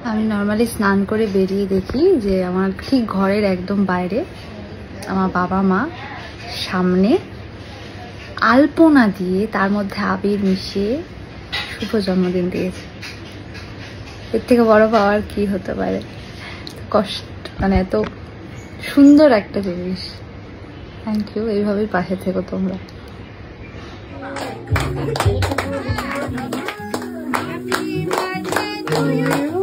আমি নর্মালি স্নান করে বেরিয়ে দেখি যে আমার ঠিক ঘরের একদম বাইরে আমার বাবা মা সামনে আলপনা দিয়ে তার মধ্যে আবির মিশিয়ে শুভ জন্মদিন দিয়েছে। এর থেকে বড় পাওয়ার কি হতে পারে? কষ্ট, মানে এত সুন্দর একটা জিনিস। থ্যাংক ইউ, এইভাবেই পাশে থেকো তোমরা। Happy birthday to you.